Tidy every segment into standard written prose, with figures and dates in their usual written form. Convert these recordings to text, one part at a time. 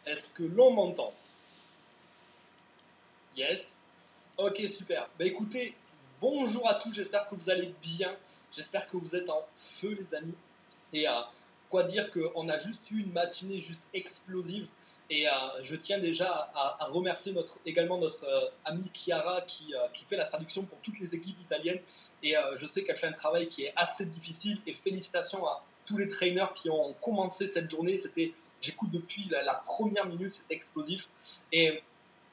Est-ce que l'on m'entend? Yes. Ok, super. Bah écoutez, bonjour à tous, j'espère que vous allez bien. J'espère que vous êtes en feu, les amis. Et quoi dire qu'on a juste eu une matinée juste explosive. Et je tiens déjà à remercier également notre amie Chiara qui fait la traduction pour toutes les équipes italiennes. Et je sais qu'elle fait un travail qui est assez difficile. Et félicitations à tous les trainers qui ont commencé cette journée. J'écoute depuis la première minute, c'est explosif. Et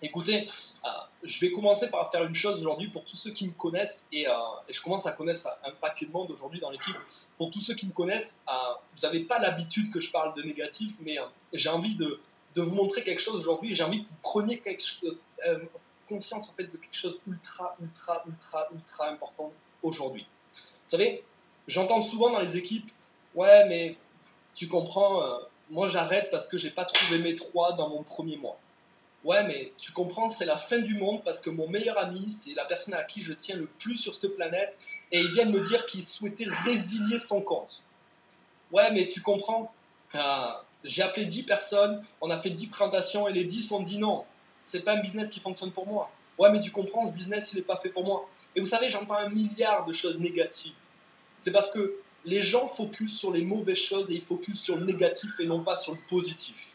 écoutez, je vais commencer par faire une chose aujourd'hui pour tous ceux qui me connaissent, et je commence à connaître un paquet de monde aujourd'hui dans l'équipe. Pour tous ceux qui me connaissent, vous n'avez pas l'habitude que je parle de négatif, mais j'ai envie de vous montrer quelque chose aujourd'hui, et j'ai envie que vous preniez conscience en fait de quelque chose ultra important aujourd'hui. Vous savez, j'entends souvent dans les équipes, ouais mais tu comprends, moi j'arrête parce que j'ai pas trouvé mes 3 dans mon premier mois. Ouais, mais tu comprends, c'est la fin du monde parce que mon meilleur ami, c'est la personne à qui je tiens le plus sur cette planète, et il vient de me dire qu'il souhaitait résilier son compte. Ouais, mais tu comprends, j'ai appelé 10 personnes, on a fait 10 présentations et les 10 ont dit non, c'est pas un business qui fonctionne pour moi. Ouais, mais tu comprends, ce business, il n'est pas fait pour moi. Et vous savez, j'entends un milliard de choses négatives. C'est parce que les gens focusent sur les mauvaises choses et ils focusent sur le négatif et non pas sur le positif.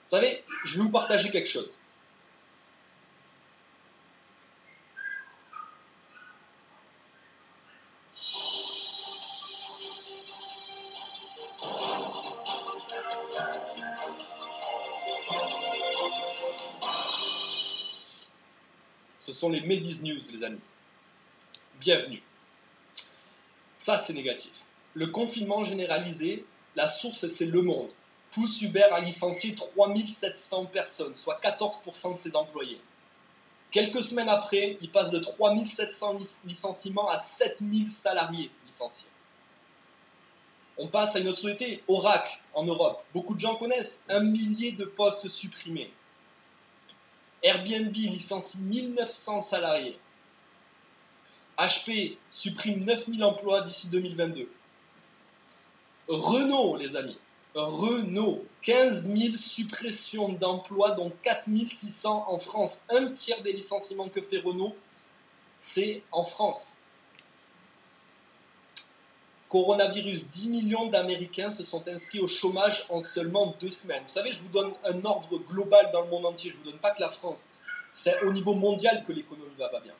Vous savez, je vais vous partager quelque chose. Ce sont les Medis News, les amis. Bienvenue. Ça, c'est négatif. Le confinement généralisé, la source, c'est Le Monde. Pouce Uber a licencié 3700 personnes, soit 14% de ses employés. Quelques semaines après, il passe de 3700 licenciements à 7000 salariés licenciés. On passe à une autre société, Oracle, en Europe. Beaucoup de gens connaissent, 1 millier de postes supprimés. Airbnb licencie 1900 salariés. HP supprime 9000 emplois d'ici 2022. Renault, les amis. Renault, 15 000 suppressions d'emplois, dont 4 600 en France. Un tiers des licenciements que fait Renault, c'est en France. Coronavirus, 10 millions d'Américains se sont inscrits au chômage en seulement 2 semaines. Vous savez, je vous donne un ordre global dans le monde entier. Je ne vous donne pas que la France. C'est au niveau mondial que l'économie va pas bien.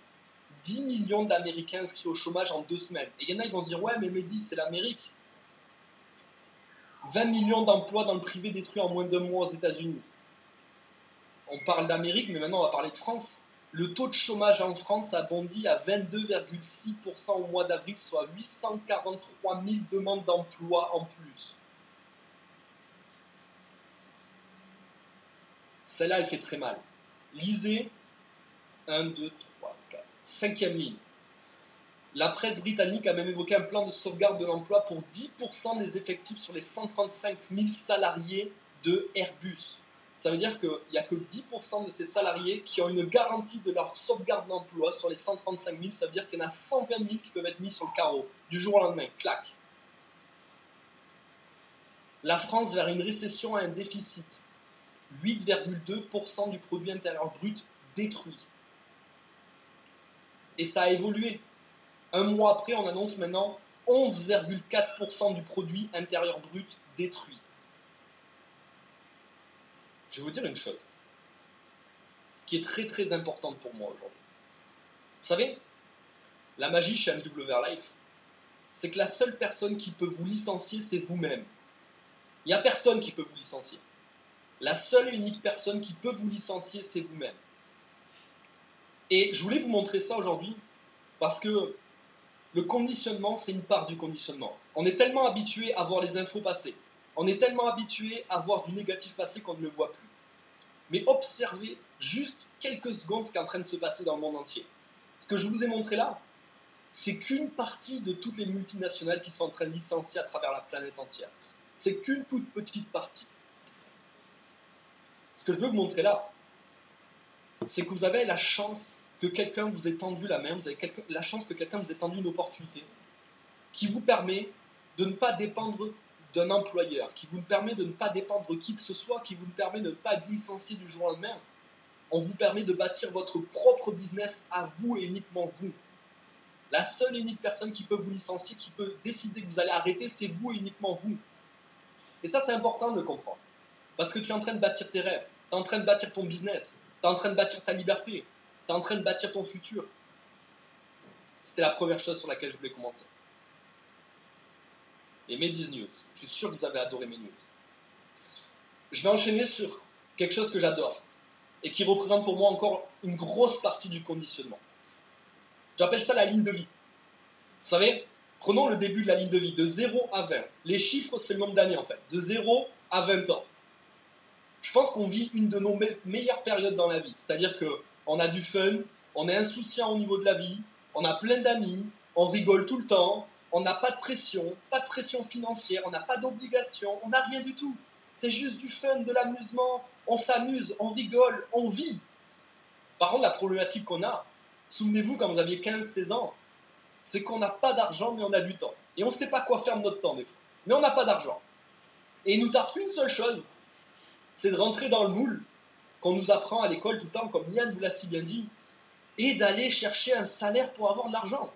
10 millions d'Américains inscrits au chômage en 2 semaines. Et il y en a, ils vont dire, ouais, mais Mehdi, c'est l'Amérique. 20 millions d'emplois dans le privé détruits en moins d'1 mois aux États-Unis. On parle d'Amérique, mais maintenant on va parler de France. Le taux de chômage en France a bondi à 22,6% au mois d'avril, soit 843 000 demandes d'emploi en plus. Celle-là, elle fait très mal. Lisez 1, 2, 3, 4, 5e ligne. La presse britannique a même évoqué un plan de sauvegarde de l'emploi pour 10% des effectifs sur les 135 000 salariés de Airbus. Ça veut dire qu'il n'y a que 10% de ces salariés qui ont une garantie de leur sauvegarde d'emploi sur les 135 000. Ça veut dire qu'il y en a 120 000 qui peuvent être mis sur le carreau du jour au lendemain. Clac. La France vers une récession à un déficit. 8,2% du produit intérieur brut détruit. Et ça a évolué. Un mois après, on annonce maintenant 11,4% du produit intérieur brut détruit. Je vais vous dire une chose qui est très importante pour moi aujourd'hui. Vous savez, la magie chez MW Life, c'est que la seule personne qui peut vous licencier, c'est vous-même. Il n'y a personne qui peut vous licencier. La seule et unique personne qui peut vous licencier, c'est vous-même. Et je voulais vous montrer ça aujourd'hui parce que le conditionnement, c'est une part du conditionnement. On est tellement habitué à voir les infos passer. On est tellement habitué à voir du négatif passer qu'on ne le voit plus. Mais observez juste quelques secondes ce qui est en train de se passer dans le monde entier. Ce que je vous ai montré là, c'est qu'une partie de toutes les multinationales qui sont en train de licencier à travers la planète entière. C'est qu'une toute petite partie. Ce que je veux vous montrer là, c'est que vous avez la chance que quelqu'un vous ait tendu la main, vous avez la chance que quelqu'un vous ait tendu une opportunité qui vous permet de ne pas dépendre d'un employeur, qui vous permet de ne pas dépendre de qui que ce soit, qui vous permet de ne pas être licencié du jour au lendemain. On vous permet de bâtir votre propre business à vous et uniquement vous. La seule et unique personne qui peut vous licencier, qui peut décider que vous allez arrêter, c'est vous et uniquement vous. Et ça, c'est important de le comprendre. Parce que tu es en train de bâtir tes rêves, tu es en train de bâtir ton business, tu es en train de bâtir ta liberté, tu es en train de bâtir ton futur. C'était la première chose sur laquelle je voulais commencer. Et mes 10 news. Je suis sûr que vous avez adoré mes news. Je vais enchaîner sur quelque chose que j'adore et qui représente pour moi encore une grosse partie du conditionnement. J'appelle ça la ligne de vie. Vous savez, prenons le début de la ligne de vie, de 0 à 20. Les chiffres, c'est le nombre d'années en fait, de 0 à 20 ans. Je pense qu'on vit une de nos meilleures périodes dans la vie. C'est-à-dire qu'on a du fun, on est insouciant au niveau de la vie, on a plein d'amis, on rigole tout le temps, on n'a pas de pression financière, on n'a pas d'obligation, on n'a rien du tout. C'est juste du fun, de l'amusement, on s'amuse, on rigole, on vit. Par contre, la problématique qu'on a, souvenez-vous quand vous aviez 15-16 ans, c'est qu'on n'a pas d'argent mais on a du temps. Et on ne sait pas quoi faire de notre temps des fois. Mais on n'a pas d'argent. Et il nous tarde qu'une seule chose, c'est de rentrer dans le moule qu'on nous apprend à l'école tout le temps, comme Yann vous l'a si bien dit, et d'aller chercher un salaire pour avoir de l'argent.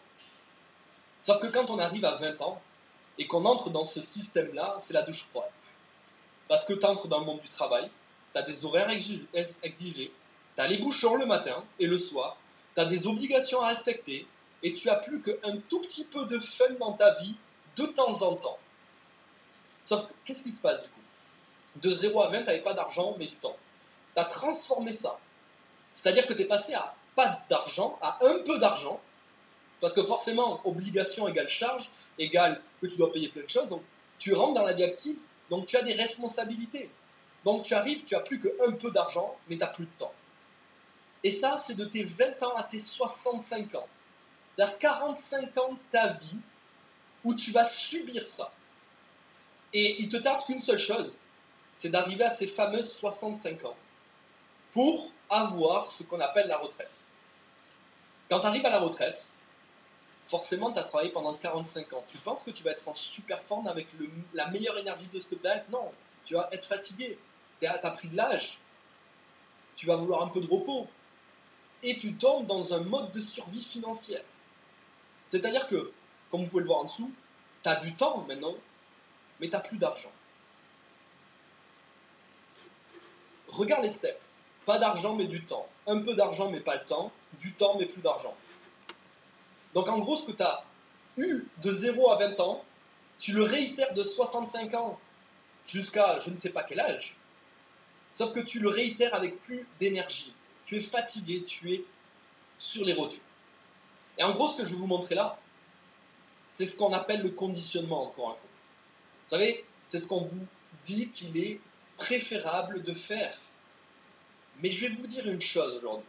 Sauf que quand on arrive à 20 ans et qu'on entre dans ce système-là, c'est la douche froide. Parce que tu entres dans le monde du travail, tu as des horaires exigés, tu as les bouchons le matin et le soir, tu as des obligations à respecter, et tu as plus qu'un tout petit peu de fun dans ta vie de temps en temps. Sauf que, qu'est-ce qui se passe du coup? De 0 à 20, tu n'avais pas d'argent, mais du temps. Tu as transformé ça. C'est-à-dire que tu es passé à pas d'argent, à un peu d'argent, parce que forcément, obligation égale charge, égale que tu dois payer plein de choses, donc tu rentres dans la vie active, donc tu as des responsabilités. Donc tu arrives, tu as plus qu'un peu d'argent, mais tu n'as plus de temps. Et ça, c'est de tes 20 ans à tes 65 ans. C'est-à-dire 45 ans de ta vie où tu vas subir ça. Et il te tarde qu'une seule chose, c'est d'arriver à ces fameuses 65 ans pour avoir ce qu'on appelle la retraite. Quand tu arrives à la retraite, forcément, tu as travaillé pendant 45 ans. Tu penses que tu vas être en super forme avec la meilleure énergie de cette planète? Non, tu vas être fatigué. Tu as pris de l'âge. Tu vas vouloir un peu de repos. Et tu tombes dans un mode de survie financière. C'est-à-dire que, comme vous pouvez le voir en dessous, tu as du temps maintenant, mais tu n'as plus d'argent. Regarde les steps. Pas d'argent, mais du temps. Un peu d'argent, mais pas le temps. Du temps, mais plus d'argent. Donc en gros, ce que tu as eu de 0 à 20 ans, tu le réitères de 65 ans jusqu'à je ne sais pas quel âge, sauf que tu le réitères avec plus d'énergie. Tu es fatigué, tu es sur les rotules. Et en gros, ce que je vais vous montrer là, c'est ce qu'on appelle le conditionnement, encore un coup. Vous savez, c'est ce qu'on vous dit qu'il est préférable de faire. Mais je vais vous dire une chose aujourd'hui.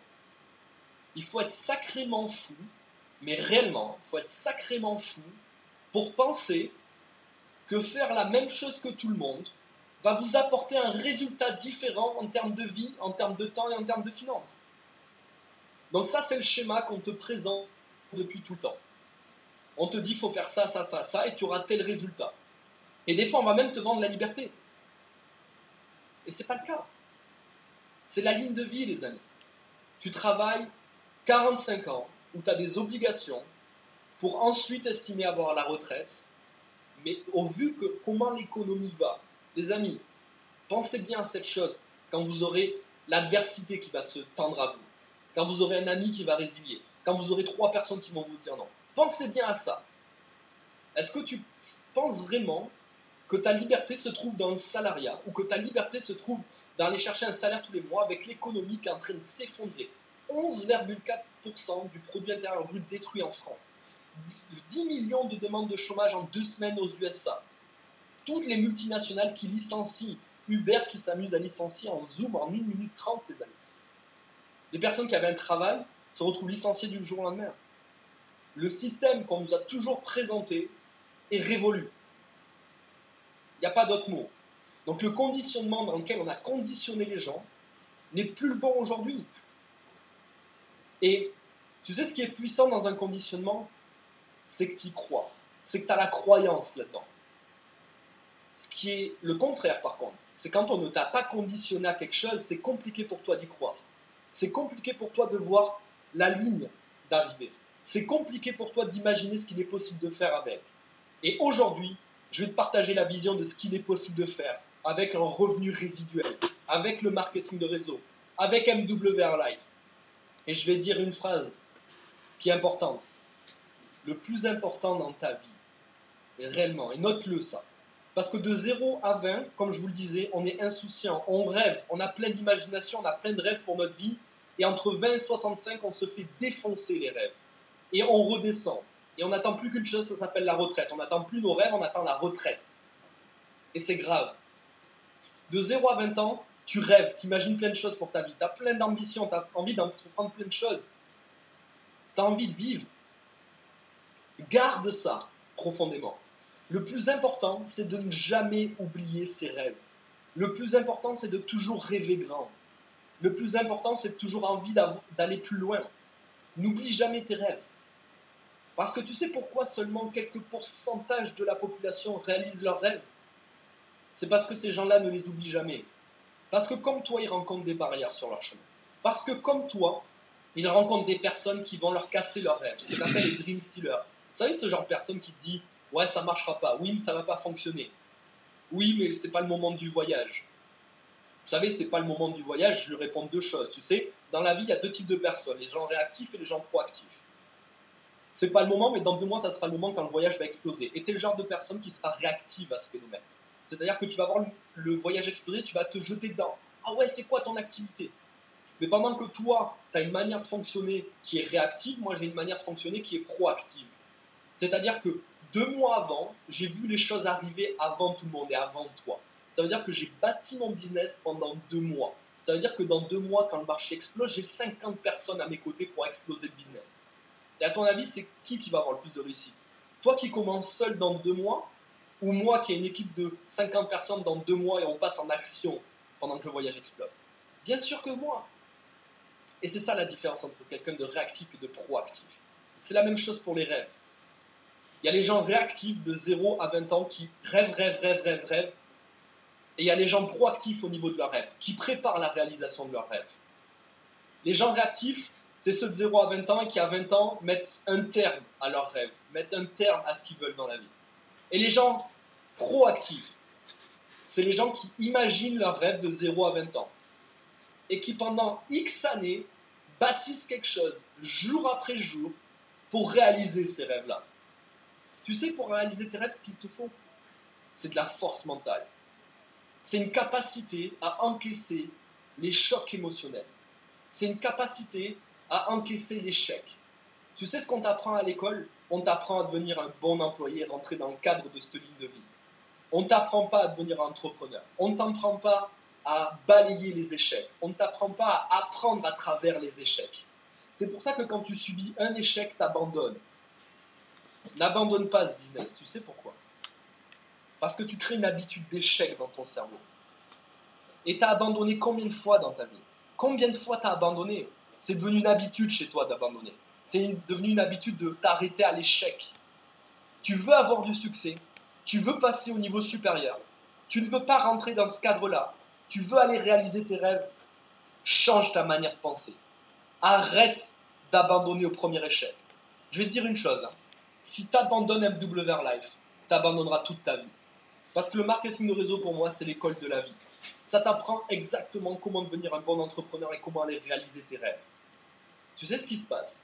Il faut être sacrément fou, mais réellement, il faut être sacrément fou pour penser que faire la même chose que tout le monde va vous apporter un résultat différent en termes de vie, en termes de temps et en termes de finances. Donc ça, c'est le schéma qu'on te présente depuis tout le temps. On te dit, il faut faire ça, ça, ça, ça, et tu auras tel résultat. Et des fois, on va même te vendre la liberté. Et ce n'est pas le cas. C'est la ligne de vie, les amis. Tu travailles 45 ans, où tu as des obligations, pour ensuite estimer avoir la retraite. Mais au vu que comment l'économie va, les amis, pensez bien à cette chose quand vous aurez l'adversité qui va se tendre à vous, quand vous aurez un ami qui va résilier, quand vous aurez 3 personnes qui vont vous dire non. Pensez bien à ça. Est-ce que tu penses vraiment que ta liberté se trouve dans le salariat ou que ta liberté se trouve dans aller chercher un salaire tous les mois avec l'économie qui est en train de s'effondrer? 11,4% du produit intérieur brut détruit en France. 10 millions de demandes de chômage en 2 semaines aux USA. Toutes les multinationales qui licencient, Uber qui s'amuse à licencier en Zoom en 1 minute 30, les amis. Les personnes qui avaient un travail se retrouvent licenciées du jour au lendemain. Le système qu'on nous a toujours présenté est révolu. Il n'y a pas d'autre mot. Donc le conditionnement dans lequel on a conditionné les gens n'est plus le bon aujourd'hui. Et tu sais ce qui est puissant dans un conditionnement? C'est que tu y crois. C'est que tu as la croyance là-dedans. Ce qui est le contraire, par contre, c'est quand on ne t'a pas conditionné à quelque chose, c'est compliqué pour toi d'y croire. C'est compliqué pour toi de voir la ligne d'arrivée. C'est compliqué pour toi d'imaginer ce qu'il est possible de faire avec. Et aujourd'hui, je vais te partager la vision de ce qu'il est possible de faire avec un revenu résiduel, avec le marketing de réseau, avec MWR Live. Et je vais dire une phrase qui est importante. Le plus important dans ta vie, réellement, et note-le ça. Parce que de 0 à 20, comme je vous le disais, on est insouciant, on rêve, on a plein d'imagination, on a plein de rêves pour notre vie. Et entre 20 et 65, on se fait défoncer les rêves. Et on redescend. Et on n'attend plus qu'une chose, ça s'appelle la retraite. On n'attend plus nos rêves, on attend la retraite. Et c'est grave. De 0 à 20 ans, tu rêves, tu imagines plein de choses pour ta vie. Tu as plein d'ambitions, tu as envie d'entreprendre plein de choses. Tu as envie de vivre. Garde ça profondément. Le plus important, c'est de ne jamais oublier ses rêves. Le plus important, c'est de toujours rêver grand. Le plus important, c'est de toujours envie d'aller plus loin. N'oublie jamais tes rêves. Parce que tu sais pourquoi seulement quelques pourcentages de la population réalisent leurs rêves? C'est parce que ces gens-là ne les oublient jamais. Parce que comme toi, ils rencontrent des barrières sur leur chemin. Parce que comme toi, ils rencontrent des personnes qui vont leur casser leurs rêves. Ce que j'appelle les dream stealers. Vous savez, ce genre de personne qui te dit « Ouais, ça ne marchera pas. Oui, mais ça ne va pas fonctionner. Oui, mais ce n'est pas le moment du voyage. » Vous savez, ce n'est pas le moment du voyage, je lui réponds deux choses. Tu sais, dans la vie, il y a deux types de personnes, les gens réactifs et les gens proactifs. C'est pas le moment, mais dans 2 mois, ça sera le moment quand le voyage va exploser. Et tu es le genre de personne qui sera réactive à ce phénomène. C'est-à-dire que tu vas voir le voyage exploser, tu vas te jeter dedans. Ah ouais, c'est quoi ton activité? Mais pendant que toi, tu as une manière de fonctionner qui est réactive, moi j'ai une manière de fonctionner qui est proactive. C'est-à-dire que 2 mois avant, j'ai vu les choses arriver avant tout le monde et avant toi. Ça veut dire que j'ai bâti mon business pendant 2 mois. Ça veut dire que dans 2 mois, quand le marché explose, j'ai 50 personnes à mes côtés pour exploser le business. Et à ton avis, c'est qui va avoir le plus de réussite? Toi qui commences seul dans 2 mois, ou moi qui ai une équipe de 50 personnes dans 2 mois et on passe en action pendant que le voyage explose? Bien sûr que moi. Et c'est ça la différence entre quelqu'un de réactif et de proactif. C'est la même chose pour les rêves. Il y a les gens réactifs de 0 à 20 ans qui rêvent. Et il y a les gens proactifs au niveau de leurs rêves, qui préparent la réalisation de leurs rêves. Les gens réactifs, c'est ceux de 0 à 20 ans et qui à 20 ans mettent un terme à leurs rêves, mettent un terme à ce qu'ils veulent dans la vie. Et les gens proactifs, c'est les gens qui imaginent leurs rêves de 0 à 20 ans et qui pendant X années bâtissent quelque chose, jour après jour, pour réaliser ces rêves-là. Tu sais, pour réaliser tes rêves, ce qu'il te faut, c'est de la force mentale. C'est une capacité à encaisser les chocs émotionnels. C'est une capacité à encaisser l'échec. Tu sais ce qu'on t'apprend à l'école? On t'apprend à devenir un bon employé, rentrer dans le cadre de cette ligne de vie. On ne t'apprend pas à devenir entrepreneur. On ne t'apprend pas à balayer les échecs. On ne t'apprend pas à apprendre à travers les échecs. C'est pour ça que quand tu subis un échec, tu abandonnes. N'abandonne pas ce business. Tu sais pourquoi? Parce que tu crées une habitude d'échec dans ton cerveau. Et tu as abandonné combien de fois dans ta vie? Combien de fois tu as abandonné? C'est devenu une habitude chez toi d'abandonner. C'est devenu une habitude de t'arrêter à l'échec. Tu veux avoir du succès. Tu veux passer au niveau supérieur. Tu ne veux pas rentrer dans ce cadre-là. Tu veux aller réaliser tes rêves. Change ta manière de penser. Arrête d'abandonner au premier échec. Je vais te dire une chose. Si tu abandonnes MWR Life, tu abandonneras toute ta vie. Parce que le marketing de réseau, pour moi, c'est l'école de la vie. Ça t'apprend exactement comment devenir un bon entrepreneur et comment aller réaliser tes rêves. Tu sais ce qui se passe?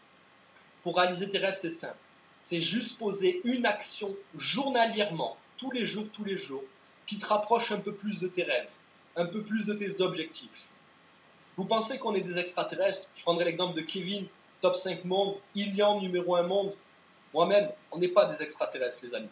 Pour réaliser tes rêves, c'est simple. C'est juste poser une action journalièrement, tous les jours, qui te rapproche un peu plus de tes rêves, un peu plus de tes objectifs. Vous pensez qu'on est des extraterrestres? Je prendrai l'exemple de Kevin, top 5 monde, Ilian, numéro 1 monde. Moi-même, on n'est pas des extraterrestres, les amis.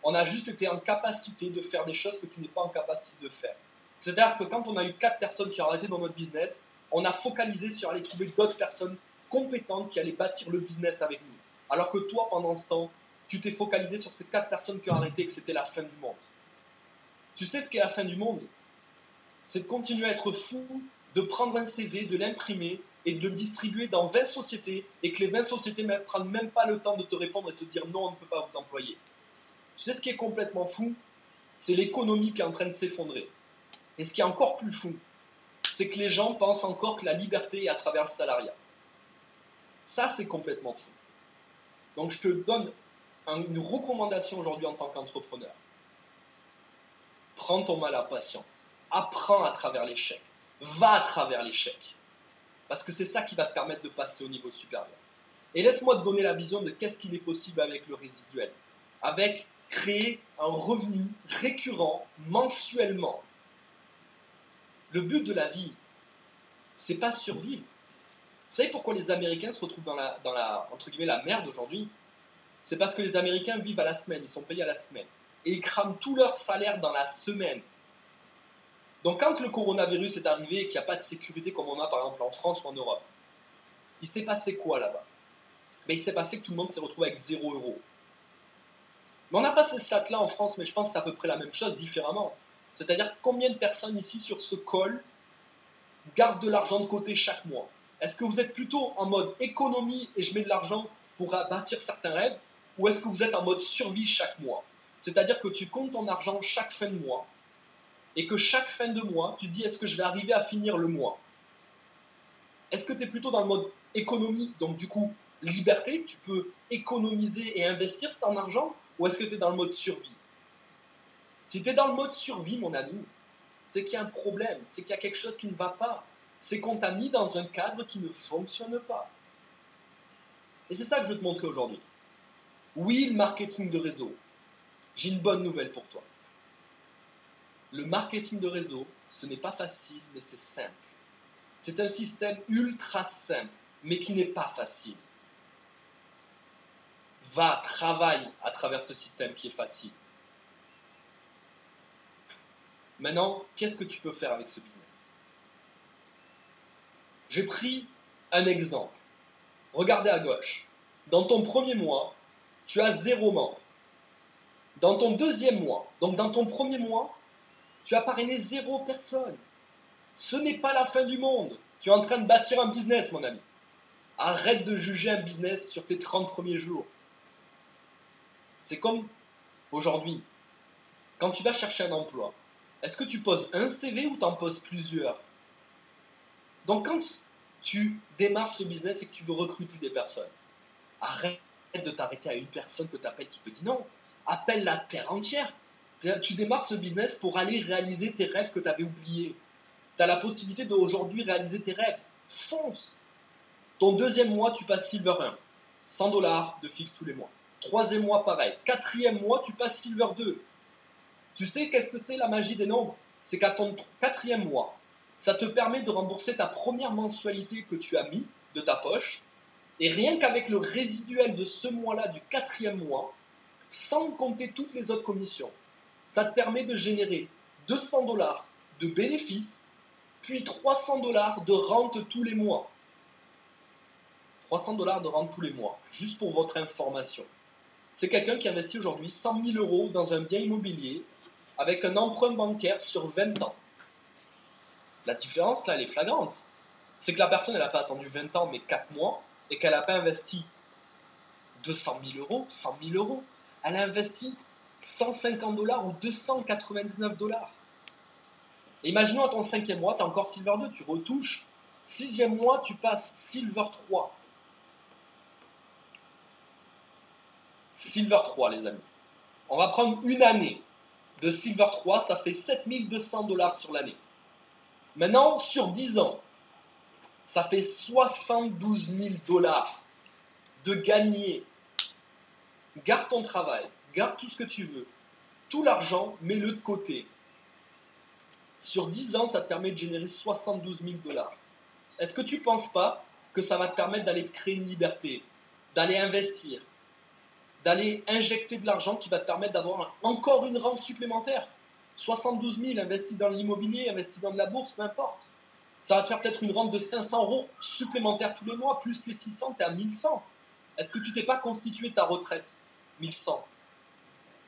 On a juste été en capacité de faire des choses que tu n'es pas en capacité de faire. C'est-à-dire que quand on a eu 4 personnes qui ont arrêté dans notre business, on a focalisé sur aller trouver d'autres personnes compétentes qui allaient bâtir le business avec nous. Alors que toi, pendant ce temps, tu t'es focalisé sur ces 4 personnes qui ont arrêté et que c'était la fin du monde. Tu sais ce qu'est la fin du monde? C'est de continuer à être fou, de prendre un CV, de l'imprimer et de le distribuer dans 20 sociétés et que les 20 sociétés ne prennent même pas le temps de te répondre et te dire non, on ne peut pas vous employer. Tu sais ce qui est complètement fou? C'est l'économie qui est en train de s'effondrer. Et ce qui est encore plus fou, c'est que les gens pensent encore que la liberté est à travers le salariat. Ça, c'est complètement fou. Donc, je te donne une recommandation aujourd'hui en tant qu'entrepreneur. Prends ton mal à patience. Apprends à travers l'échec. Va à travers l'échec. Parce que c'est ça qui va te permettre de passer au niveau supérieur. Et laisse-moi te donner la vision de qu'est-ce qu'il est possible avec le résiduel. Avec créer un revenu récurrent mensuellement. Le but de la vie, c'est pas survivre. Vous savez pourquoi les Américains se retrouvent dans la entre guillemets, la merde aujourd'hui? C'est parce que les Américains vivent à la semaine, ils sont payés à la semaine. Et ils crament tout leur salaire dans la semaine. Donc quand le coronavirus est arrivé et qu'il n'y a pas de sécurité comme on a par exemple en France ou en Europe, il s'est passé quoi là-bas? Il s'est passé que tout le monde s'est retrouvé avec 0 €. Mais on n'a pas ces stats-là en France, mais je pense que c'est à peu près la même chose, différemment. C'est-à-dire combien de personnes ici sur ce call gardent de l'argent de côté chaque mois? Est-ce que vous êtes plutôt en mode économie et je mets de l'argent pour bâtir certains rêves, ou est-ce que vous êtes en mode survie chaque mois? C'est-à-dire que tu comptes ton argent chaque fin de mois, et que chaque fin de mois, tu dis est-ce que je vais arriver à finir le mois? Est-ce que tu es plutôt dans le mode économie, donc du coup liberté, tu peux économiser et investir ton argent, ou est-ce que tu es dans le mode survie? Si tu es dans le mode survie, mon ami, c'est qu'il y a un problème, c'est qu'il y a quelque chose qui ne va pas, c'est qu'on t'a mis dans un cadre qui ne fonctionne pas. Et c'est ça que je veux te montrer aujourd'hui. Oui, le marketing de réseau. J'ai une bonne nouvelle pour toi. Le marketing de réseau, ce n'est pas facile, mais c'est simple. C'est un système ultra simple, mais qui n'est pas facile. Va, travaille à travers ce système qui est facile. Maintenant, qu'est-ce que tu peux faire avec ce business? J'ai pris un exemple. Regardez à gauche. Dans ton premier mois, tu as 0 membre. Dans ton deuxième mois, donc dans ton premier mois, tu as parrainé 0 personne. Ce n'est pas la fin du monde. Tu es en train de bâtir un business, mon ami. Arrête de juger un business sur tes 30 premiers jours. C'est comme aujourd'hui, quand tu vas chercher un emploi, est-ce que tu poses un CV ou tu en poses plusieurs? Donc quand tu démarres ce business et que tu veux recruter des personnes, arrête de t'arrêter à une personne que tu appelles qui te dit non. Appelle la terre entière. Tu démarres ce business pour aller réaliser tes rêves que tu avais oubliés. Tu as la possibilité d'aujourd'hui réaliser tes rêves. Fonce. Ton deuxième mois, tu passes Silver 1. 100 $ de fixe tous les mois. Troisième mois, pareil. Quatrième mois, tu passes Silver 2. Tu sais qu'est-ce que c'est la magie des nombres? C'est qu'à ton quatrième mois, ça te permet de rembourser ta première mensualité que tu as mis de ta poche. Et rien qu'avec le résiduel de ce mois-là, du quatrième mois, sans compter toutes les autres commissions, ça te permet de générer 200 $ de bénéfices, puis 300 $ de rente tous les mois. 300 $ de rente tous les mois, juste pour votre information. C'est quelqu'un qui investit aujourd'hui 100 000 € dans un bien immobilier avec un emprunt bancaire sur 20 ans. La différence, là, elle est flagrante. C'est que la personne, elle n'a pas attendu 20 ans, mais 4 mois, et qu'elle n'a pas investi 200 000 €, 100 000 €. Elle a investi 150 $ ou 299 $. Et imaginons à ton 5e mois, tu as encore Silver 2, tu retouches. 6e mois, tu passes Silver 3. Silver 3, les amis. On va prendre une année de Silver 3, ça fait 7 200 $ sur l'année. Maintenant, sur 10 ans, ça fait 72 000 $ de gagner. Garde ton travail, garde tout ce que tu veux. Tout l'argent, mets-le de côté. Sur 10 ans, ça te permet de générer 72 000 $. Est-ce que tu ne penses pas que ça va te permettre d'aller te créer une liberté, d'aller investir, d'aller injecter de l'argent qui va te permettre d'avoir encore une rente supplémentaire? 72 000 investis dans l'immobilier, investis dans de la bourse, peu importe. Ça va te faire peut-être une rente de 500 € supplémentaires tous les mois, plus les 600, tu es à 1100. Est-ce que tu t'es pas constitué ta retraite 1100.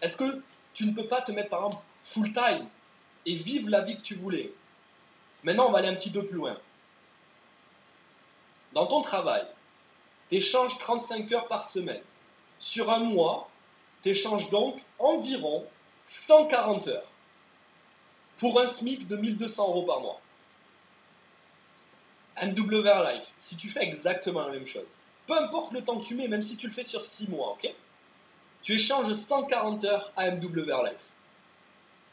Est-ce que tu ne peux pas te mettre par exemple full time et vivre la vie que tu voulais? Maintenant, on va aller un petit peu plus loin. Dans ton travail, tu échanges 35 heures par semaine. Sur un mois, tu échanges donc environ 140 heures pour un SMIC de 1200 € par mois. MWR Life, si tu fais exactement la même chose, peu importe le temps que tu mets, même si tu le fais sur 6 mois, ok, tu échanges 140 heures à MWR Life.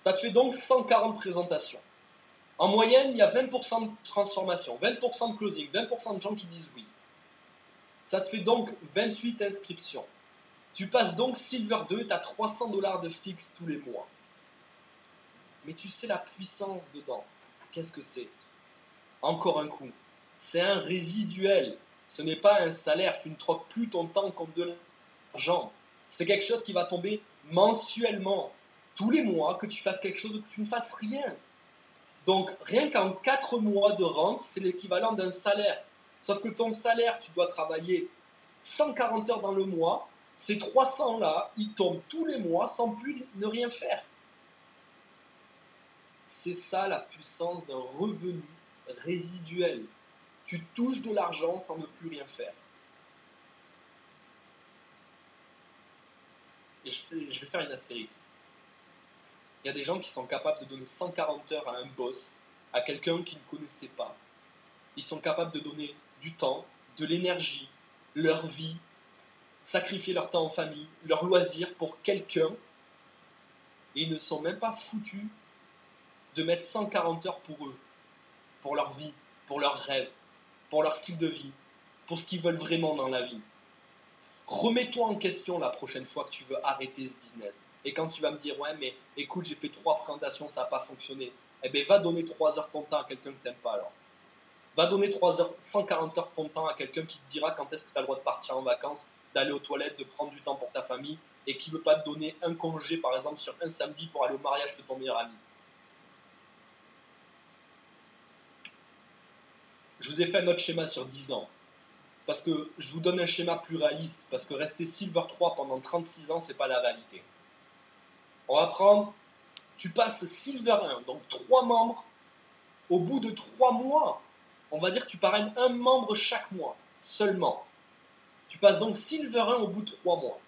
Ça te fait donc 140 présentations. En moyenne, il y a 20% de transformation, 20% de closing, 20% de gens qui disent oui. Ça te fait donc 28 inscriptions. Tu passes donc Silver 2, tu as 300 $ de fixe tous les mois. Mais tu sais la puissance dedans. Qu'est-ce que c'est? Encore un coup. C'est un résiduel. Ce n'est pas un salaire. Tu ne troques plus ton temps comme de l'argent. C'est quelque chose qui va tomber mensuellement. Tous les mois, que tu fasses quelque chose ou que tu ne fasses rien. Donc, rien qu'en 4 mois de rente, c'est l'équivalent d'un salaire. Sauf que ton salaire, tu dois travailler 140 heures dans le mois. Ces 300 là, ils tombent tous les mois sans plus ne rien faire. C'est ça la puissance d'un revenu résiduel. Tu touches de l'argent sans ne plus rien faire. Et je vais faire une astérix. Il y a des gens qui sont capables de donner 140 heures à un boss, à quelqu'un qu'ils ne connaissaient pas. Ils sont capables de donner du temps, de l'énergie, leur vie, sacrifier leur temps en famille, leur loisir pour quelqu'un. Et ils ne sont même pas foutus de mettre 140 heures pour eux, pour leur vie, pour leurs rêves, pour leur style de vie, pour ce qu'ils veulent vraiment dans la vie. Remets-toi en question la prochaine fois que tu veux arrêter ce business. Et quand tu vas me dire, ouais, mais écoute, j'ai fait 3 présentations, ça n'a pas fonctionné. Eh bien, va donner 3 heures de ton temps à quelqu'un que tu n'aimes pas alors. Va donner 3 heures, 140 heures de ton temps à quelqu'un qui te dira quand est-ce que tu as le droit de partir en vacances, d'aller aux toilettes, de prendre du temps pour ta famille, et qui ne veut pas te donner un congé, par exemple, sur un samedi pour aller au mariage de ton meilleur ami. Je vous ai fait un autre schéma sur 10 ans. Parce que je vous donne un schéma plus réaliste, parce que rester Silver 3 pendant 36 ans, c'est pas la réalité. On va prendre, tu passes Silver 1, donc 3 membres, au bout de 3 mois, on va dire que tu parraines un membre chaque mois, seulement. Tu passes donc Silver 1 au bout de 3 mois.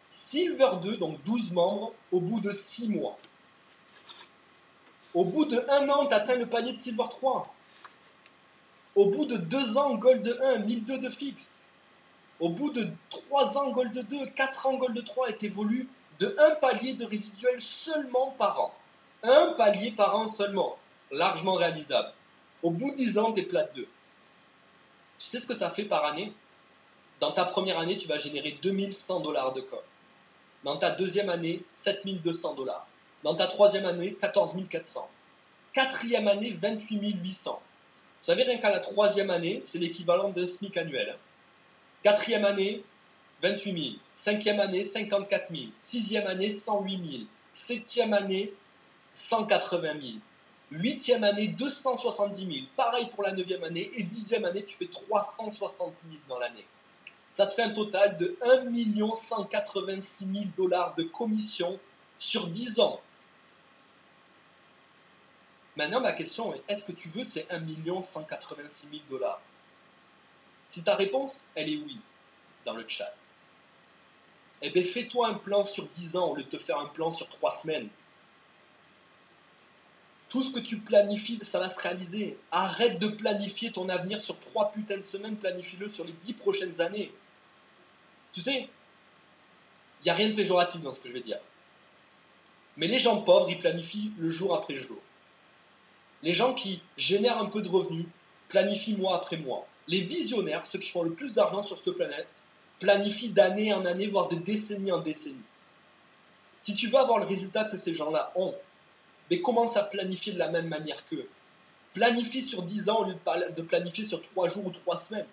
Silver 2, donc 12 membres, au bout de 6 mois. Au bout de 1 an, tu atteins le palier de Silver 3. Au bout de 2 ans, Gold 1, 1002 de fixe. Au bout de 3 ans, Gold 2, 4 ans, Gold 3, et t'évolues de 1 palier de résiduel seulement par an. 1 palier par an seulement. Largement réalisable. Au bout de 10 ans, t'es plate 2. Tu sais ce que ça fait par année? Dans ta première année, tu vas générer 2100 $ de com. Dans ta deuxième année, 7200 $. Dans ta troisième année, 14 400. Quatrième année, 28 800. Vous savez, rien qu'à la troisième année, c'est l'équivalent d'un SMIC annuel. Quatrième année, 28 000. Cinquième année, 54 000. Sixième année, 108 000. Septième année, 180 000. Huitième année, 270 000. Pareil pour la neuvième année. Et dixième année, tu fais 360 000 dans l'année. Ça te fait un total de 1 186 000 $ de commission sur 10 ans. Maintenant, ma question est, est-ce que tu veux ces 1 186 000 $? Si ta réponse, elle est oui, dans le chat, eh bien fais-toi un plan sur 10 ans au lieu de te faire un plan sur 3 semaines. Tout ce que tu planifies, ça va se réaliser. Arrête de planifier ton avenir sur 3 putains de semaines, planifie-le sur les 10 prochaines années. Tu sais, il n'y a rien de péjoratif dans ce que je vais dire. Mais les gens pauvres, ils planifient le jour après jour. Les gens qui génèrent un peu de revenus planifient mois après mois. Les visionnaires, ceux qui font le plus d'argent sur cette planète, planifient d'année en année, voire de décennie en décennie. Si tu veux avoir le résultat que ces gens-là ont, mais commence à planifier de la même manière qu'eux. Planifie sur 10 ans au lieu de planifier sur 3 jours ou 3 semaines.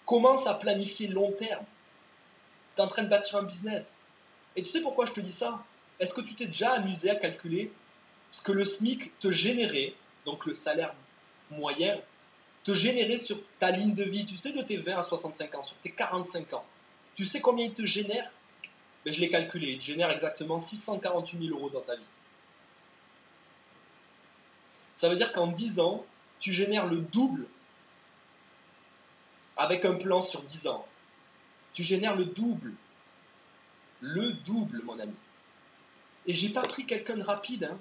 Commence à planifier long terme. Tu es en train de bâtir un business. Et tu sais pourquoi je te dis ça? Est-ce que tu t'es déjà amusé à calculer ce que le SMIC te générait, donc le salaire moyen, te générait sur ta ligne de vie, tu sais, de tes 20 à 65 ans, sur tes 45 ans. Tu sais combien il te génère? Ben, je l'ai calculé, il te génère exactement 648 000 € dans ta vie. Ça veut dire qu'en 10 ans, tu génères le double avec un plan sur 10 ans. Tu génères le double. Le double, mon ami. Et j'ai pas pris quelqu'un de rapide. Hein.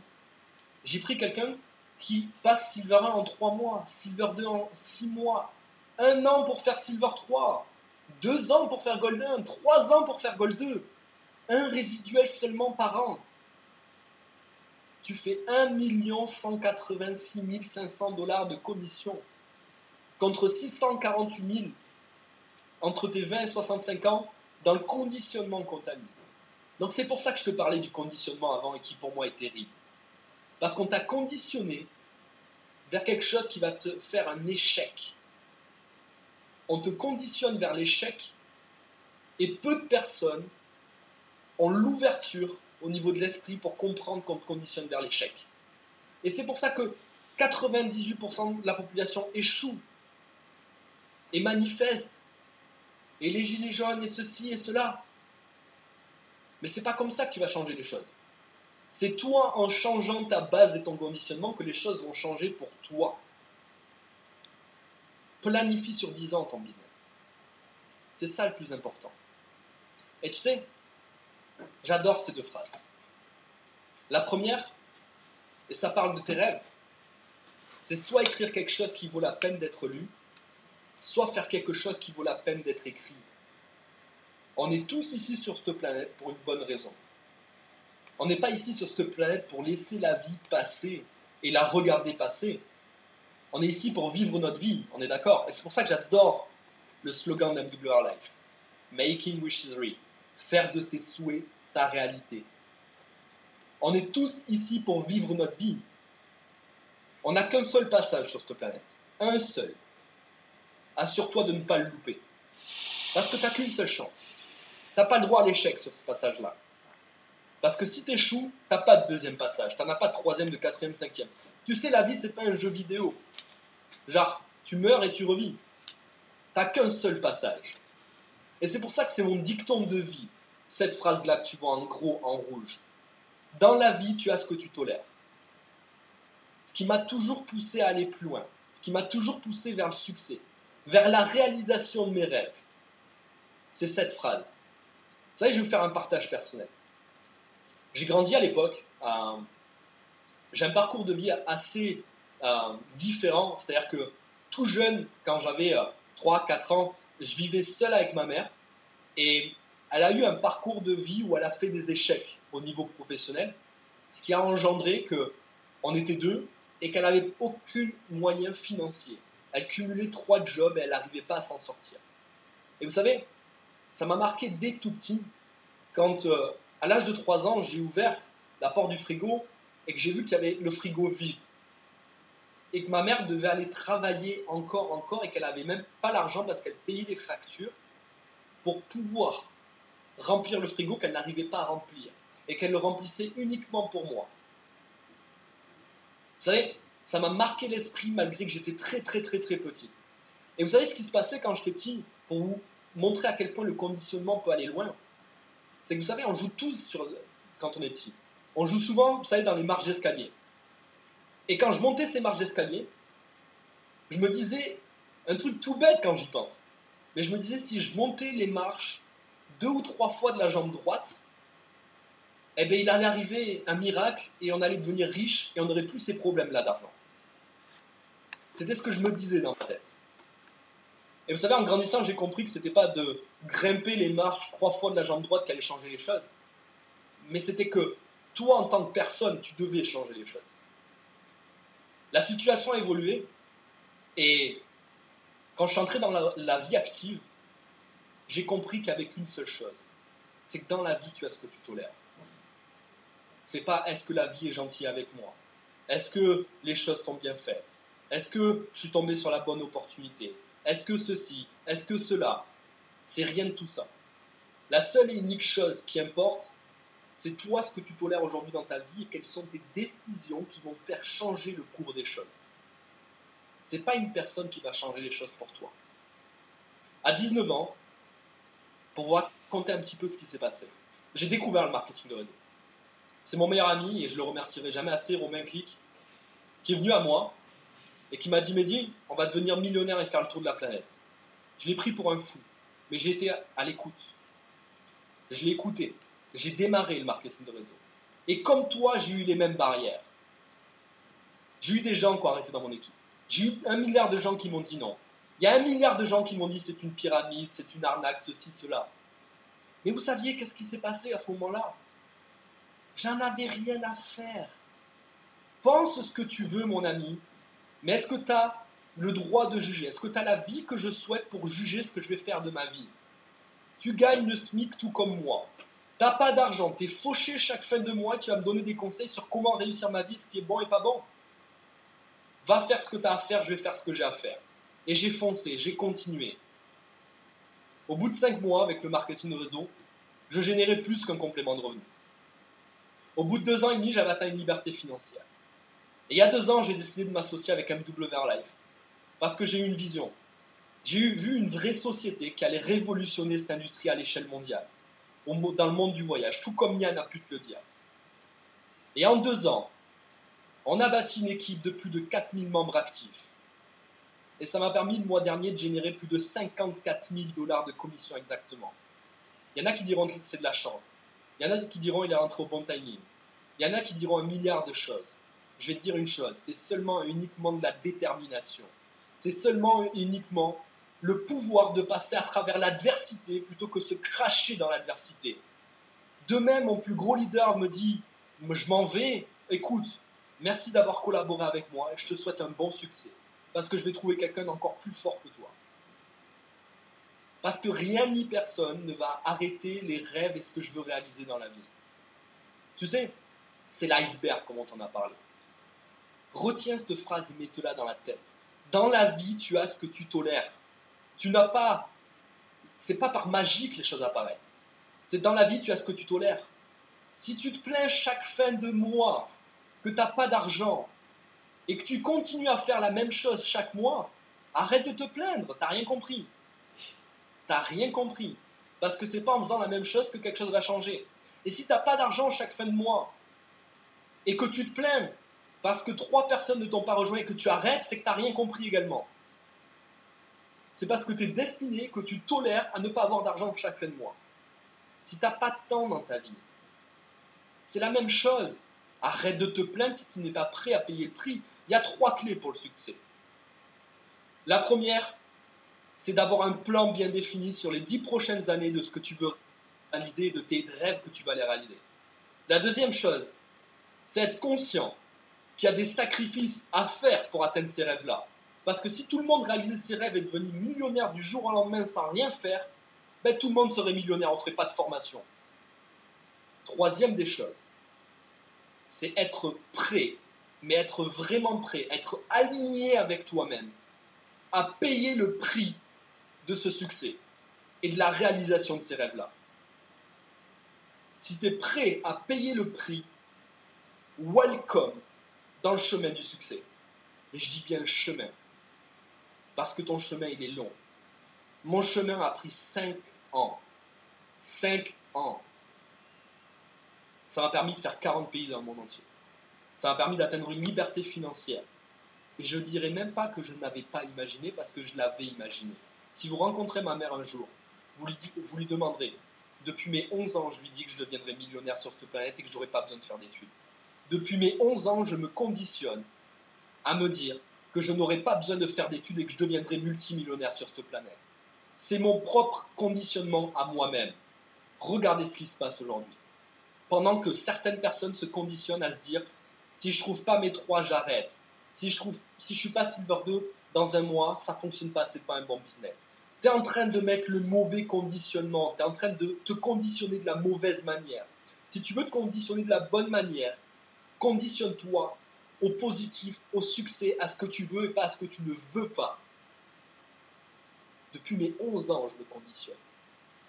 J'ai pris quelqu'un qui passe Silver 1 en 3 mois, Silver 2 en 6 mois, 1 an pour faire Silver 3, 2 ans pour faire Gold 1, 3 ans pour faire Gold 2, un résiduel seulement par an. Tu fais 1 186 500 $ de commission contre 648 000 entre tes 20 et 65 ans dans le conditionnement comptable. Donc c'est pour ça que je te parlais du conditionnement avant et qui pour moi est terrible. Parce qu'on t'a conditionné vers quelque chose qui va te faire un échec. On te conditionne vers l'échec et peu de personnes ont l'ouverture au niveau de l'esprit pour comprendre qu'on te conditionne vers l'échec. Et c'est pour ça que 98% de la population échoue et manifeste, et les gilets jaunes et ceci et cela. Mais c'est pas comme ça que tu vas changer les choses. C'est toi, en changeant ta base et ton conditionnement, que les choses vont changer pour toi. Planifie sur 10 ans ton business. C'est ça le plus important. Et tu sais, j'adore ces deux phrases. La première, et ça parle de tes rêves, c'est soit écrire quelque chose qui vaut la peine d'être lu, soit faire quelque chose qui vaut la peine d'être écrit. On est tous ici sur cette planète pour une bonne raison. On n'est pas ici sur cette planète pour laisser la vie passer et la regarder passer. On est ici pour vivre notre vie, on est d'accord? Et c'est pour ça que j'adore le slogan d'MWR Life. Making wishes real. Faire de ses souhaits sa réalité. On est tous ici pour vivre notre vie. On n'a qu'un seul passage sur cette planète. Un seul. Assure-toi de ne pas le louper. Parce que tu n'as qu'une seule chance. Tu n'as pas le droit à l'échec sur ce passage-là. Parce que si tu échoues, tu n'as pas de deuxième passage. Tu n'en as pas de troisième, de quatrième, de cinquième. Tu sais, la vie, c'est pas un jeu vidéo. Genre, tu meurs et tu revis. Tu n'as qu'un seul passage. Et c'est pour ça que c'est mon dicton de vie. Cette phrase-là que tu vois en gros, en rouge. Dans la vie, tu as ce que tu tolères. Ce qui m'a toujours poussé à aller plus loin. Ce qui m'a toujours poussé vers le succès. Vers la réalisation de mes rêves. C'est cette phrase. Vous savez, je vais vous faire un partage personnel. J'ai grandi à l'époque. J'ai un parcours de vie assez différent. C'est-à-dire que tout jeune, quand j'avais 3-4 ans, je vivais seul avec ma mère. Et elle a eu un parcours de vie où elle a fait des échecs au niveau professionnel. Ce qui a engendré qu'on était deux et qu'elle n'avait aucun moyen financier. Elle cumulait 3 jobs et elle n'arrivait pas à s'en sortir. Et vous savez, ça m'a marqué dès tout petit, quand à l'âge de 3 ans, j'ai ouvert la porte du frigo et que j'ai vu qu'il y avait le frigo vide. Et que ma mère devait aller travailler encore et qu'elle n'avait même pas l'argent parce qu'elle payait les factures pour pouvoir remplir le frigo qu'elle n'arrivait pas à remplir. Et qu'elle le remplissait uniquement pour moi. Vous savez, ça m'a marqué l'esprit malgré que j'étais très petit. Et vous savez ce qui se passait quand j'étais petit, pour vous montrer à quel point le conditionnement peut aller loin? C'est que vous savez, on joue tous quand on est petit. On joue souvent, vous savez, dans les marches d'escalier. Et quand je montais ces marches d'escalier, je me disais un truc tout bête quand j'y pense. Mais je me disais, si je montais les marches 2 ou 3 fois de la jambe droite, eh bien, il allait arriver un miracle et on allait devenir riche et on n'aurait plus ces problèmes-là d'argent. C'était ce que je me disais dans ma tête. Et vous savez, en grandissant, j'ai compris que ce n'était pas de grimper les marches 3 fois de la jambe droite qui allait changer les choses. Mais c'était que toi, en tant que personne, tu devais changer les choses. La situation a évolué et quand je suis entré dans la vie active, j'ai compris qu'il n'y avait qu'une seule chose. C'est que dans la vie, tu as ce que tu tolères. C'est pas est-ce que la vie est gentille avec moi? Est-ce que les choses sont bien faites? Est-ce que je suis tombé sur la bonne opportunité? Est-ce que ceci? Est-ce que cela? C'est rien de tout ça. La seule et unique chose qui importe, c'est toi ce que tu tolères aujourd'hui dans ta vie et quelles sont tes décisions qui vont faire changer le cours des choses. C'est pas une personne qui va changer les choses pour toi. À 19 ans, pour vous raconter un petit peu ce qui s'est passé, j'ai découvert le marketing de réseau. C'est mon meilleur ami, et je le remercierai jamais assez, Romain Click, qui est venu à moi et qui m'a dit « Mehdi, on va devenir millionnaire et faire le tour de la planète ». Je l'ai pris pour un fou, mais j'ai été à l'écoute. Je l'ai écouté. J'ai démarré le marketing de réseau. Et comme toi, j'ai eu les mêmes barrières. J'ai eu des gens qui ont arrêté dans mon équipe. J'ai eu 1 milliard de gens qui m'ont dit non. Il y a 1 milliard de gens qui m'ont dit c'est une pyramide, c'est une arnaque, ceci, cela. Mais vous saviez qu'est-ce qui s'est passé à ce moment-là? J'en avais rien à faire. Pense ce que tu veux, mon ami, mais est-ce que tu as le droit de juger? Est-ce que tu as la vie que je souhaite pour juger ce que je vais faire de ma vie? Tu gagnes le SMIC tout comme moi. T'as pas d'argent, t'es fauché chaque fin de mois, tu vas me donner des conseils sur comment réussir ma vie, ce qui est bon et pas bon. Va faire ce que tu as à faire, je vais faire ce que j'ai à faire. Et j'ai foncé, j'ai continué. Au bout de 5 mois, avec le marketing de réseau, je générais plus qu'un complément de revenu. Au bout de 2 ans et demi, j'avais atteint une liberté financière. Et il y a 2 ans, j'ai décidé de m'associer avec MWR Life. Parce que j'ai eu une vision. J'ai vu une vraie société qui allait révolutionner cette industrie à l'échelle mondiale. Dans le monde du voyage, tout comme Yann a pu te le dire. Et en 2 ans, on a bâti une équipe de plus de 4000 membres actifs. Et ça m'a permis le mois dernier de générer plus de 54 000 $ de commission exactement. Il y en a qui diront que c'est de la chance. Il y en a qui diront qu'il est rentré au bon timing. Il y en a qui diront 1 milliard de choses. Je vais te dire une chose, c'est seulement et uniquement de la détermination. C'est seulement et uniquement le pouvoir de passer à travers l'adversité plutôt que se cracher dans l'adversité. De même, mon plus gros leader me dit « Je m'en vais, écoute, merci d'avoir collaboré avec moi et je te souhaite un bon succès. Parce que je vais trouver quelqu'un d'encore plus fort que toi. » Parce que rien ni personne ne va arrêter les rêves et ce que je veux réaliser dans la vie. Tu sais, c'est l'iceberg comme on t'en a parlé. Retiens cette phrase et mets-la dans la tête. Dans la vie, tu as ce que tu tolères. Tu n'as pas... C'est pas par magie que les choses apparaissent. C'est dans la vie, tu as ce que tu tolères. Si tu te plains chaque fin de mois que tu n'as pas d'argent et que tu continues à faire la même chose chaque mois, arrête de te plaindre, tu n'as rien compris. Tu n'as rien compris. Parce que c'est pas en faisant la même chose que quelque chose va changer. Et si tu n'as pas d'argent chaque fin de mois et que tu te plains parce que 3 personnes ne t'ont pas rejoint et que tu arrêtes, c'est que tu n'as rien compris également. C'est parce que tu es destiné que tu tolères à ne pas avoir d'argent chaque fin de mois. Si tu n'as pas de temps dans ta vie, c'est la même chose. Arrête de te plaindre si tu n'es pas prêt à payer le prix. Il y a 3 clés pour le succès. La première, c'est d'avoir un plan bien défini sur les 10 prochaines années de ce que tu veux réaliser et de tes rêves que tu vas les réaliser. La deuxième chose, c'est être conscient qu'il y a des sacrifices à faire pour atteindre ces rêves-là. Parce que si tout le monde réalisait ses rêves et devenait millionnaire du jour au lendemain sans rien faire, ben tout le monde serait millionnaire, on ne ferait pas de formation. Troisième des choses, c'est être prêt, mais être vraiment prêt, être aligné avec toi-même, à payer le prix de ce succès et de la réalisation de ces rêves-là. Si tu es prêt à payer le prix, welcome dans le chemin du succès. Et je dis bien le chemin, parce que ton chemin, il est long. Mon chemin a pris 5 ans. 5 ans. Ça m'a permis de faire 40 pays dans le monde entier. Ça m'a permis d'atteindre une liberté financière. Et je ne dirais même pas que je ne l'avais pas imaginé, parce que je l'avais imaginé. Si vous rencontrez ma mère un jour, vous lui demanderez, depuis mes 11 ans, je lui dis que je deviendrai millionnaire sur cette planète et que je n'aurai pas besoin de faire d'études. Depuis mes 11 ans, je me conditionne à me dire que je n'aurai pas besoin de faire d'études et que je deviendrai multimillionnaire sur cette planète. C'est mon propre conditionnement à moi-même. Regardez ce qui se passe aujourd'hui. Pendant que certaines personnes se conditionnent à se dire « si je ne trouve pas mes 3, j'arrête. Si je ne suis pas Silver 2 dans un mois, ça ne fonctionne pas, ce n'est pas un bon business. » Tu es en train de mettre le mauvais conditionnement, tu es en train de te conditionner de la mauvaise manière. Si tu veux te conditionner de la bonne manière, conditionne-toi au positif, au succès, à ce que tu veux et pas à ce que tu ne veux pas. Depuis mes 11 ans, je me conditionne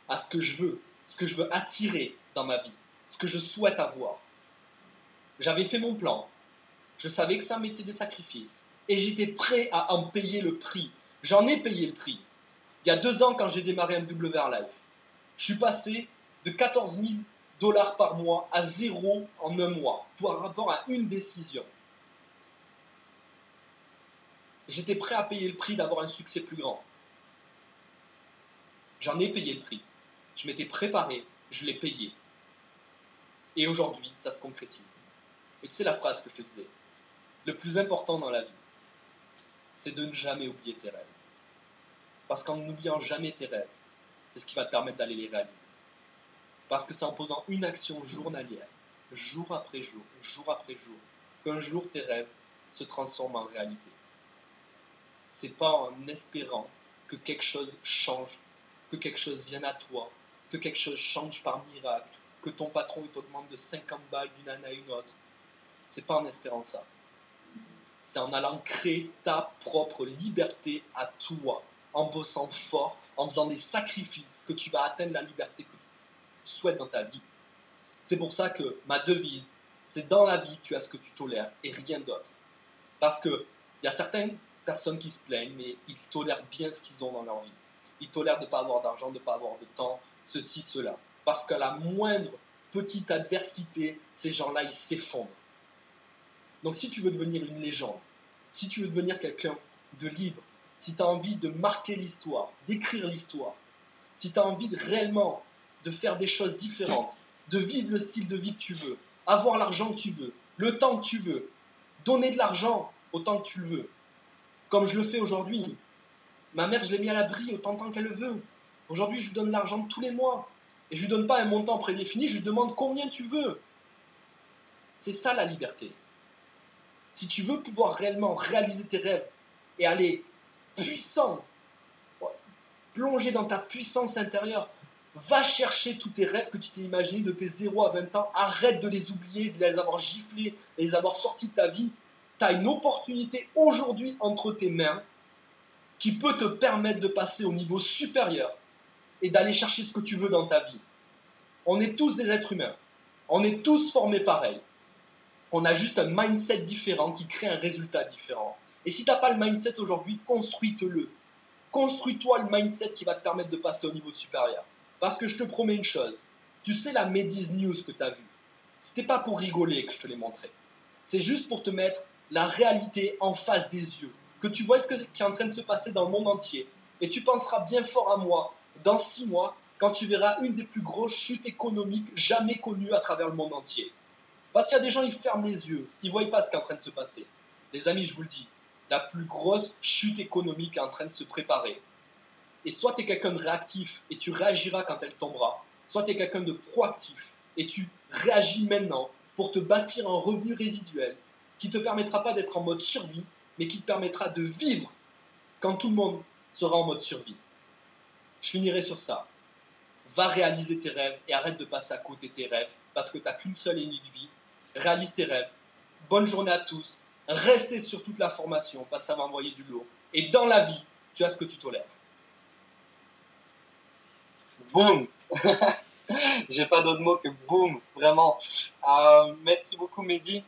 à ce que je veux attirer dans ma vie, ce que je souhaite avoir. J'avais fait mon plan, je savais que ça mettait des sacrifices et j'étais prêt à en payer le prix. J'en ai payé le prix. Il y a 2 ans, quand j'ai démarré MWR Life, je suis passé de 14 000 $ par mois à 0 en un mois par rapport à une décision. J'étais prêt à payer le prix d'avoir un succès plus grand. J'en ai payé le prix. Je m'étais préparé, je l'ai payé. Et aujourd'hui, ça se concrétise. Et tu sais la phrase que je te disais, le plus important dans la vie, c'est de ne jamais oublier tes rêves. Parce qu'en n'oubliant jamais tes rêves, c'est ce qui va te permettre d'aller les réaliser. Parce que c'est en posant une action journalière, jour après jour, qu'un jour tes rêves se transforment en réalité. C'est pas en espérant que quelque chose change, que quelque chose vienne à toi, que quelque chose change par miracle, que ton patron t'augmente de 50 balles d'une année à une autre. C'est pas en espérant ça. C'est en allant créer ta propre liberté à toi, en bossant fort, en faisant des sacrifices que tu vas atteindre la liberté que tu souhaites dans ta vie. C'est pour ça que ma devise, c'est dans la vie tu as ce que tu tolères et rien d'autre. Parce qu'il y a certaines personnes qui se plaignent, mais ils tolèrent bien ce qu'ils ont dans leur vie. Ils tolèrent de ne pas avoir d'argent, de ne pas avoir de temps, ceci, cela. Parce qu'à la moindre petite adversité, ces gens-là, ils s'effondrent. Donc si tu veux devenir une légende, si tu veux devenir quelqu'un de libre, si tu as envie de marquer l'histoire, d'écrire l'histoire, si tu as envie réellement de faire des choses différentes, de vivre le style de vie que tu veux, avoir l'argent que tu veux, le temps que tu veux, donner de l'argent autant que tu le veux, comme je le fais aujourd'hui. Ma mère, je l'ai mis à l'abri autant de temps qu'elle le veut. Aujourd'hui, je lui donne de l'argent tous les mois. Et je lui donne pas un montant prédéfini, je lui demande combien tu veux. C'est ça la liberté. Si tu veux pouvoir réellement réaliser tes rêves et aller puissant, plonger dans ta puissance intérieure, va chercher tous tes rêves que tu t'es imaginés de tes 0 à 20 ans. Arrête de les oublier, de les avoir giflés, de les avoir sortis de ta vie. Tu as une opportunité aujourd'hui entre tes mains qui peut te permettre de passer au niveau supérieur et d'aller chercher ce que tu veux dans ta vie. On est tous des êtres humains. On est tous formés pareil. On a juste un mindset différent qui crée un résultat différent. Et si tu n'as pas le mindset aujourd'hui, construis-le. Construis-toi le mindset qui va te permettre de passer au niveau supérieur. Parce que je te promets une chose. Tu sais la Mediz News que tu as vue. C'était pas pour rigoler que je te l'ai montré. C'est juste pour te mettre la réalité en face des yeux. Que tu vois ce qui est en train de se passer dans le monde entier. Et tu penseras bien fort à moi dans 6 mois quand tu verras une des plus grosses chutes économiques jamais connues à travers le monde entier. Parce qu'il y a des gens, ils ferment les yeux, ils ne voient pas ce qui est en train de se passer. Les amis, je vous le dis, la plus grosse chute économique est en train de se préparer. Et soit tu es quelqu'un de réactif et tu réagiras quand elle tombera, soit tu es quelqu'un de proactif et tu réagis maintenant pour te bâtir un revenu résiduel qui ne te permettra pas d'être en mode survie, mais qui te permettra de vivre quand tout le monde sera en mode survie. Je finirai sur ça. Va réaliser tes rêves et arrête de passer à côté de tes rêves parce que tu n'as qu'une seule et unique vie. Réalise tes rêves. Bonne journée à tous. Restez sur toute la formation parce que ça va envoyer du lourd. Et dans la vie, tu as ce que tu tolères. Boum. J'ai pas d'autre mot que boum, vraiment. Merci beaucoup Mehdi.